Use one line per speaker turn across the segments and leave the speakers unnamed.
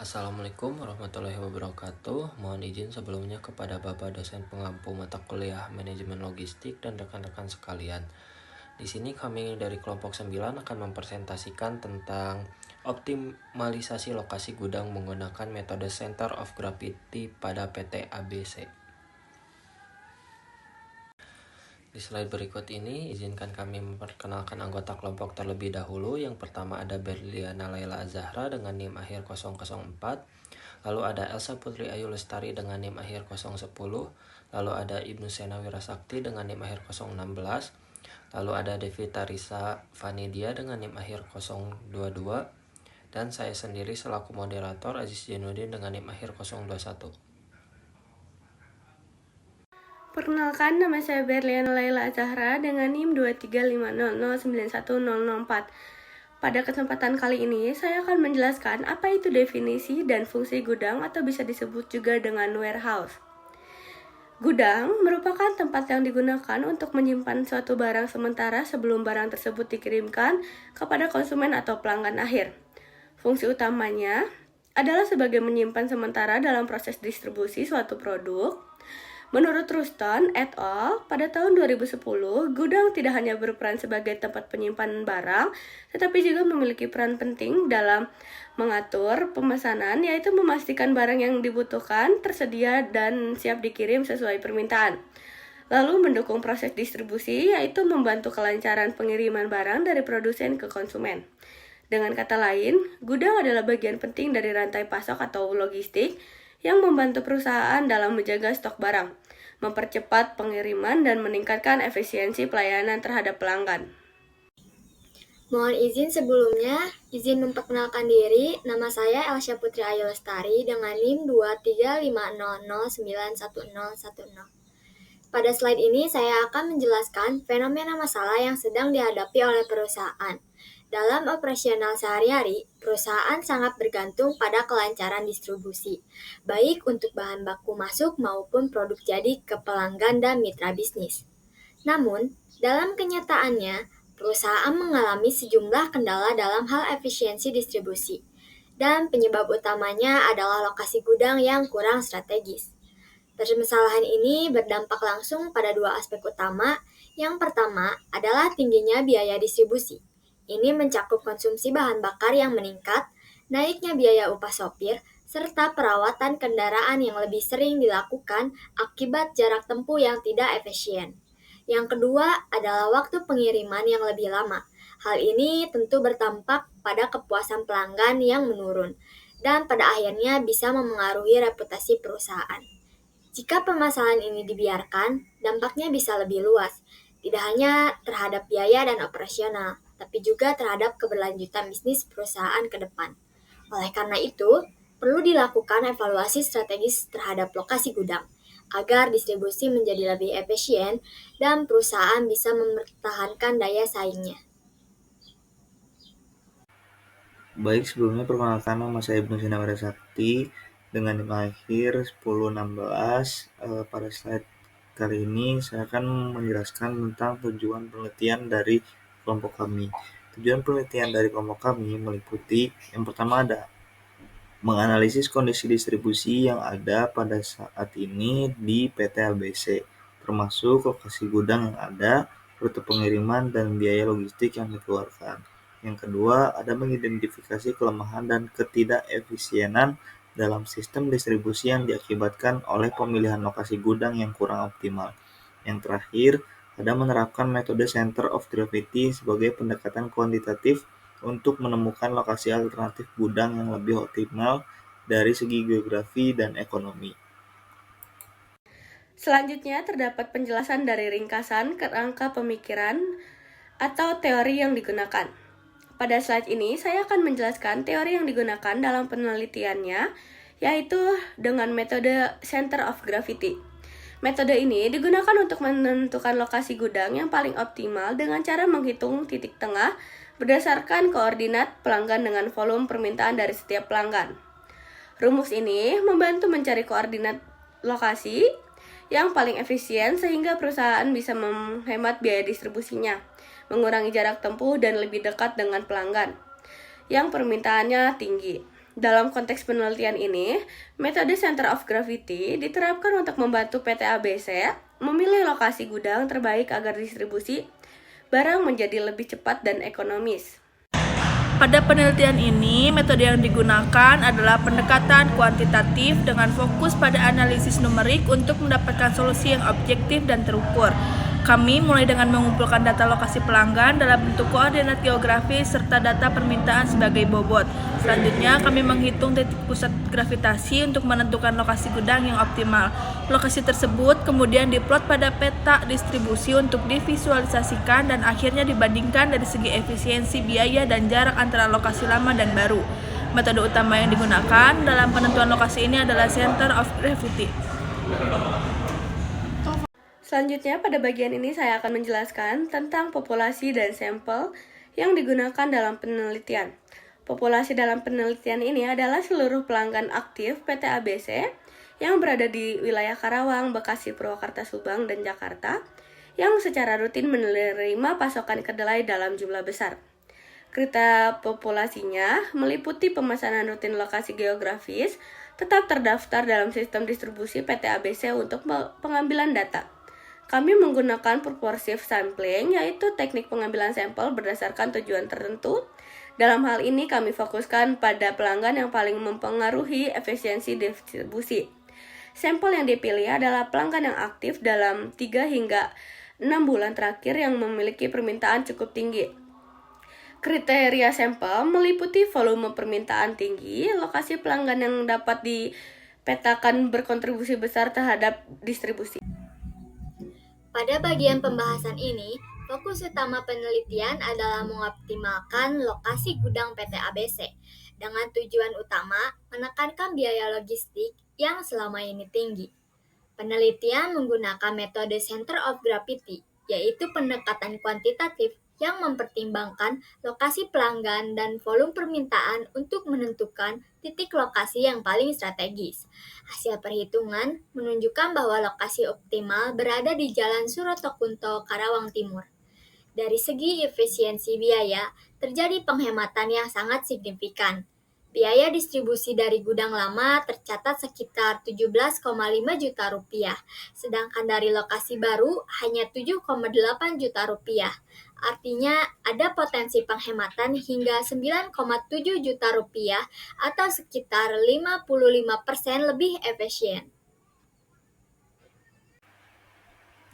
Assalamualaikum warahmatullahi wabarakatuh. Mohon izin sebelumnya kepada Bapak dosen pengampu mata kuliah Manajemen Logistik dan rekan-rekan sekalian. Di sini kami dari kelompok 9 akan mempresentasikan tentang optimalisasi lokasi gudang menggunakan metode Center of Gravity pada PT ABC. Di slide berikut ini, izinkan kami memperkenalkan anggota kelompok terlebih dahulu. Yang pertama ada Berliana Laila Azahra dengan NIM akhir 004. Lalu ada Elsa Putri Ayu Lestari dengan NIM akhir 010. Lalu ada Ibnu Sena Wirasakti dengan NIM akhir 016. Lalu ada Devita Risa Vanidia dengan NIM akhir 022. Dan saya sendiri selaku moderator Aziz Janudin dengan NIM akhir 021.
Perkenalkan, nama saya Berliana Laila Azahra dengan NIM 23500910004. Pada kesempatan kali ini, saya akan menjelaskan apa itu definisi dan fungsi gudang atau bisa disebut juga dengan warehouse. Gudang merupakan tempat yang digunakan untuk menyimpan suatu barang sementara sebelum barang tersebut dikirimkan kepada konsumen atau pelanggan akhir. Fungsi utamanya adalah sebagai menyimpan sementara dalam proses distribusi suatu produk. Menurut Ruston et al., pada tahun 2010, gudang tidak hanya berperan sebagai tempat penyimpanan barang, tetapi juga memiliki peran penting dalam mengatur pemesanan, yaitu memastikan barang yang dibutuhkan tersedia dan siap dikirim sesuai permintaan. Lalu mendukung proses distribusi, yaitu membantu kelancaran pengiriman barang dari produsen ke konsumen. Dengan kata lain, gudang adalah bagian penting dari rantai pasok atau logistik yang membantu perusahaan dalam menjaga stok barang, mempercepat pengiriman, dan meningkatkan efisiensi pelayanan terhadap pelanggan.
Mohon izin sebelumnya, izin memperkenalkan diri. Nama saya Elsa Putri Ayu Lestari dengan NIM 23500910010. Pada slide ini saya akan menjelaskan fenomena masalah yang sedang dihadapi oleh perusahaan. Dalam operasional sehari-hari, perusahaan sangat bergantung pada kelancaran distribusi, baik untuk bahan baku masuk maupun produk jadi ke pelanggan dan mitra bisnis. Namun, dalam kenyataannya, perusahaan mengalami sejumlah kendala dalam hal efisiensi distribusi, dan penyebab utamanya adalah lokasi gudang yang kurang strategis. Permasalahan ini berdampak langsung pada dua aspek utama. Yang pertama adalah tingginya biaya distribusi. Ini mencakup konsumsi bahan bakar yang meningkat, naiknya biaya upah sopir, serta perawatan kendaraan yang lebih sering dilakukan akibat jarak tempuh yang tidak efisien. Yang kedua adalah waktu pengiriman yang lebih lama. Hal ini tentu berdampak pada kepuasan pelanggan yang menurun, dan pada akhirnya bisa memengaruhi reputasi perusahaan. Jika permasalahan ini dibiarkan, dampaknya bisa lebih luas, tidak hanya terhadap biaya dan operasional, tapi juga terhadap keberlanjutan bisnis perusahaan ke depan. Oleh karena itu, perlu dilakukan evaluasi strategis terhadap lokasi gudang, agar distribusi menjadi lebih efisien dan perusahaan bisa mempertahankan daya saingnya.
Baik, sebelumnya perkenalkan nama saya Ibnu Sena Wirasakti dengan NIM akhir 1016. Pada slide kali ini saya akan menjelaskan tentang tujuan penelitian dari kelompok kami. Tujuan penelitian dari kelompok kami meliputi yang pertama ada menganalisis kondisi distribusi yang ada pada saat ini di PT ABC, termasuk lokasi gudang yang ada, rute pengiriman, dan biaya logistik yang dikeluarkan. Yang kedua, ada mengidentifikasi kelemahan dan ketidakefisienan dalam sistem distribusi yang diakibatkan oleh pemilihan lokasi gudang yang kurang optimal. Yang terakhir, ada menerapkan metode Center of Gravity sebagai pendekatan kuantitatif untuk menemukan lokasi alternatif gudang yang lebih optimal dari segi geografi dan ekonomi.
Selanjutnya terdapat penjelasan dari ringkasan kerangka pemikiran atau teori yang digunakan. Pada slide ini, saya akan menjelaskan teori yang digunakan dalam penelitiannya, yaitu dengan metode Center of Gravity. Metode ini digunakan untuk menentukan lokasi gudang yang paling optimal dengan cara menghitung titik tengah berdasarkan koordinat pelanggan dengan volume permintaan dari setiap pelanggan. Rumus ini membantu mencari koordinat lokasi yang paling efisien sehingga perusahaan bisa menghemat biaya distribusinya, mengurangi jarak tempuh, dan lebih dekat dengan pelanggan yang permintaannya tinggi. Dalam konteks penelitian ini, metode Center of Gravity diterapkan untuk membantu PT ABC memilih lokasi gudang terbaik agar distribusi barang menjadi lebih cepat dan ekonomis.
Pada penelitian ini, metode yang digunakan adalah pendekatan kuantitatif dengan fokus pada analisis numerik untuk mendapatkan solusi yang objektif dan terukur. Kami mulai dengan mengumpulkan data lokasi pelanggan dalam bentuk koordinat geografis serta data permintaan sebagai bobot. Selanjutnya, kami menghitung titik pusat gravitasi untuk menentukan lokasi gudang yang optimal. Lokasi tersebut kemudian diplot pada peta distribusi untuk divisualisasikan dan akhirnya dibandingkan dari segi efisiensi, biaya, dan jarak antara lokasi lama dan baru. Metode utama yang digunakan dalam penentuan lokasi ini adalah Center of Gravity.
Selanjutnya, pada bagian ini saya akan menjelaskan tentang populasi dan sampel yang digunakan dalam penelitian. Populasi dalam penelitian ini adalah seluruh pelanggan aktif PT ABC yang berada di wilayah Karawang, Bekasi, Purwakarta, Subang, dan Jakarta yang secara rutin menerima pasokan kedelai dalam jumlah besar. Kriteria populasinya meliputi pemesanan rutin lokasi geografis, tetap terdaftar dalam sistem distribusi PT ABC untuk pengambilan data. Kami menggunakan purposive sampling, yaitu teknik pengambilan sampel berdasarkan tujuan tertentu. Dalam hal ini kami fokuskan pada pelanggan yang paling mempengaruhi efisiensi distribusi. Sampel yang dipilih adalah pelanggan yang aktif dalam 3 hingga 6 bulan terakhir yang memiliki permintaan cukup tinggi. Kriteria sampel meliputi volume permintaan tinggi, lokasi pelanggan yang dapat dipetakan berkontribusi besar terhadap distribusi.
Pada bagian pembahasan ini, fokus utama penelitian adalah mengoptimalkan lokasi gudang PT ABC dengan tujuan utama menekankan biaya logistik yang selama ini tinggi. Penelitian menggunakan metode Center of Gravity, yaitu pendekatan kuantitatif yang mempertimbangkan lokasi pelanggan dan volume permintaan untuk menentukan titik lokasi yang paling strategis. Hasil perhitungan menunjukkan bahwa lokasi optimal berada di Jalan Surotokunto, Karawang Timur. Dari segi efisiensi biaya, terjadi penghematan yang sangat signifikan. Biaya distribusi dari gudang lama tercatat sekitar 17,5 juta rupiah, sedangkan dari lokasi baru hanya 7,8 juta rupiah. Artinya ada potensi penghematan hingga 9,7 juta rupiah atau sekitar 55% lebih efisien.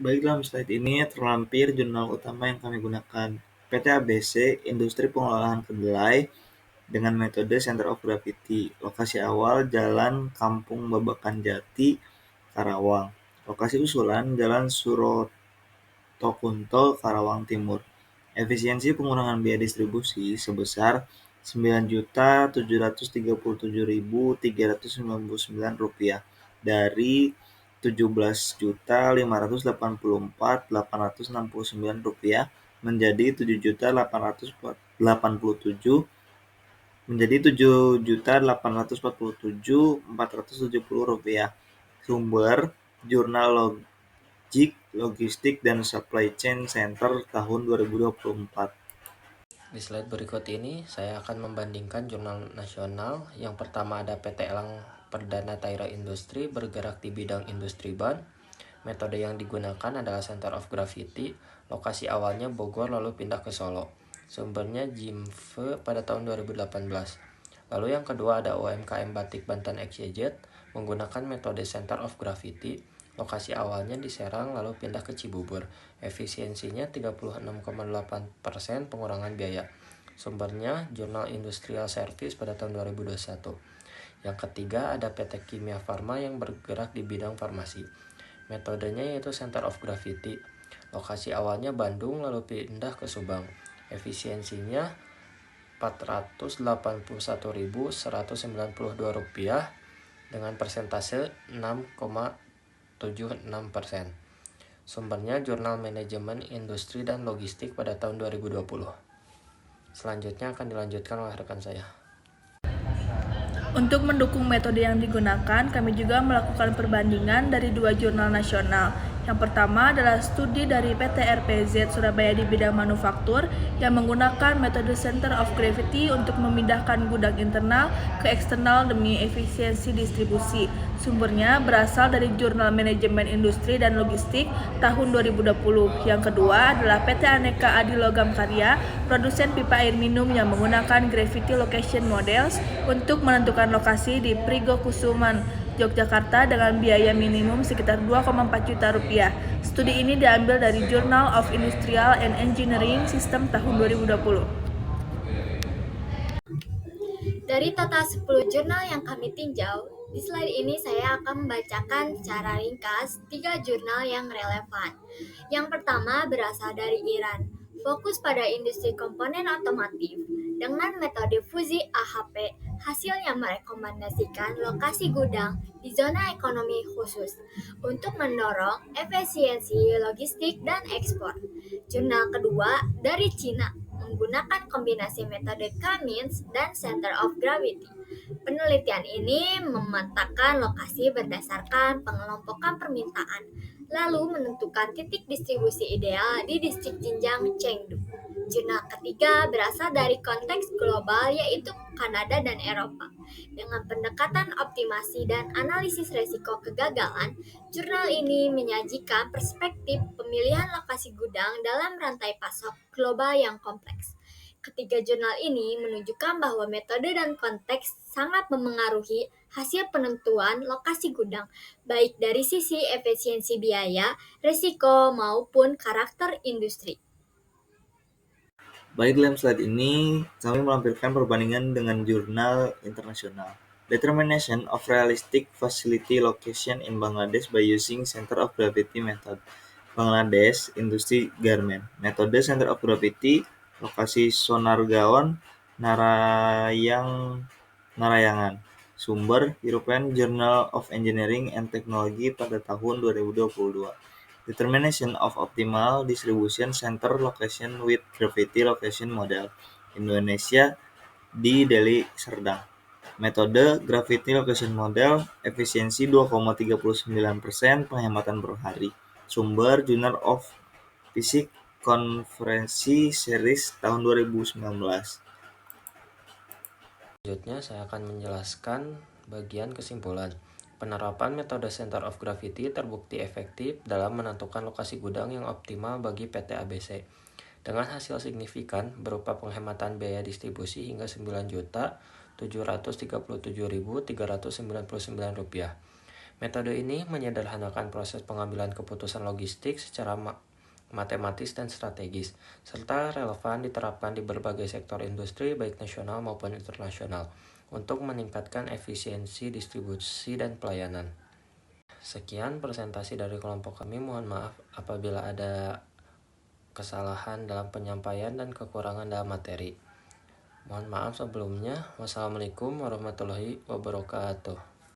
Baik, dalam slide ini terlampir jurnal utama yang kami gunakan. PT ABC, Industri Pengolahan Kedelai, dengan metode Center of Gravity. Lokasi awal Jalan Kampung Babakan Jati, Karawang. Lokasi usulan Jalan Surotokunto, Karawang Timur. Efisiensi pengurangan biaya distribusi sebesar Rp9.737.399 dari Rp17.584.869 menjadi Rp7.847.470. Sumber Jurnal Logistik dan Supply Chain Center tahun 2024.
Di slide berikut ini, saya akan membandingkan jurnal nasional. Yang pertama ada PT Elang Perdana Taira Industri bergerak di bidang industri ban. Metode yang digunakan adalah Center of Gravity. Lokasi awalnya Bogor lalu pindah ke Solo. Sumbernya JIMFE pada tahun 2018. Lalu yang kedua ada UMKM Batik Banten XYZ menggunakan metode Center of Gravity. Lokasi awalnya di Serang lalu pindah ke Cibubur. Efisiensinya 36,8% pengurangan biaya. Sumbernya Jurnal Industrial Service pada tahun 2021. Yang ketiga ada PT Kimia Farma yang bergerak di bidang farmasi. Metodenya yaitu Center of Gravity. Lokasi awalnya Bandung lalu pindah ke Subang. Efisiensinya Rp481.192 dengan persentase 6,76%. Sumbernya Jurnal Manajemen Industri dan Logistik pada tahun 2020. Selanjutnya akan dilanjutkan oleh rekan saya.
Untuk mendukung metode yang digunakan, kami juga melakukan perbandingan dari 2 jurnal nasional. Yang pertama adalah studi dari PT RPZ Surabaya di bidang manufaktur yang menggunakan metode Center of Gravity untuk memindahkan gudang internal ke eksternal demi efisiensi distribusi. Sumbernya berasal dari Jurnal Manajemen Industri dan Logistik tahun 2020. Yang kedua adalah PT Aneka Adi Logam Karya, produsen pipa air minum yang menggunakan Gravity Location Models untuk menentukan lokasi di Prigokusuman, Yogyakarta dengan biaya minimum sekitar 2,4 juta rupiah. Studi ini diambil dari Journal of Industrial and Engineering System tahun 2020.
Dari total 10 jurnal yang kami tinjau, di slide ini saya akan membacakan secara ringkas 3 jurnal yang relevan. Yang pertama berasal dari Iran, fokus pada industri komponen otomotif. Dengan metode fusi AHP, hasilnya merekomendasikan lokasi gudang di zona ekonomi khusus untuk mendorong efisiensi logistik dan ekspor. Jurnal kedua dari Cina, menggunakan kombinasi metode Cummins dan Center of Gravity. Penelitian ini memetakan lokasi berdasarkan pengelompokan permintaan, lalu menentukan titik distribusi ideal di distrik Xinjiang, Chengdu. Jurnal ketiga berasal dari konteks global yaitu Kanada dan Eropa. Dengan pendekatan optimasi dan analisis resiko kegagalan, jurnal ini menyajikan perspektif pemilihan lokasi gudang dalam rantai pasok global yang kompleks. Ketiga jurnal ini menunjukkan bahwa metode dan konteks sangat memengaruhi hasil penentuan lokasi gudang, baik dari sisi efisiensi biaya, risiko, maupun karakter industri.
Baik, dalam slide ini kami melampirkan perbandingan dengan jurnal internasional. Determination of realistic facility location in Bangladesh by using Center of Gravity method. Bangladesh Industri Garment. Metode Center of Gravity, lokasi Sonargaon, Narayangan. Sumber European Journal of Engineering and Technology pada tahun 2022. Determination of Optimal Distribution Center Location with Gravity Location Model. Indonesia di Delhi, Serdang. Metode Gravity Location Model, efisiensi 2,39%, penghematan per hari. Sumber Journal of Physics Konferensi Series tahun 2019.
Selanjutnya saya akan menjelaskan bagian kesimpulan. Penerapan metode Center of Gravity terbukti efektif dalam menentukan lokasi gudang yang optimal bagi PT ABC. Dengan hasil signifikan berupa penghematan biaya distribusi hingga Rp9.737.399. Metode ini menyederhanakan proses pengambilan keputusan logistik secara matematis dan strategis, serta relevan diterapkan di berbagai sektor industri baik nasional maupun internasional untuk meningkatkan efisiensi distribusi dan pelayanan. Sekian presentasi dari kelompok kami. Mohon maaf apabila ada kesalahan dalam penyampaian dan kekurangan dalam materi. Mohon maaf sebelumnya. Wassalamualaikum warahmatullahi wabarakatuh.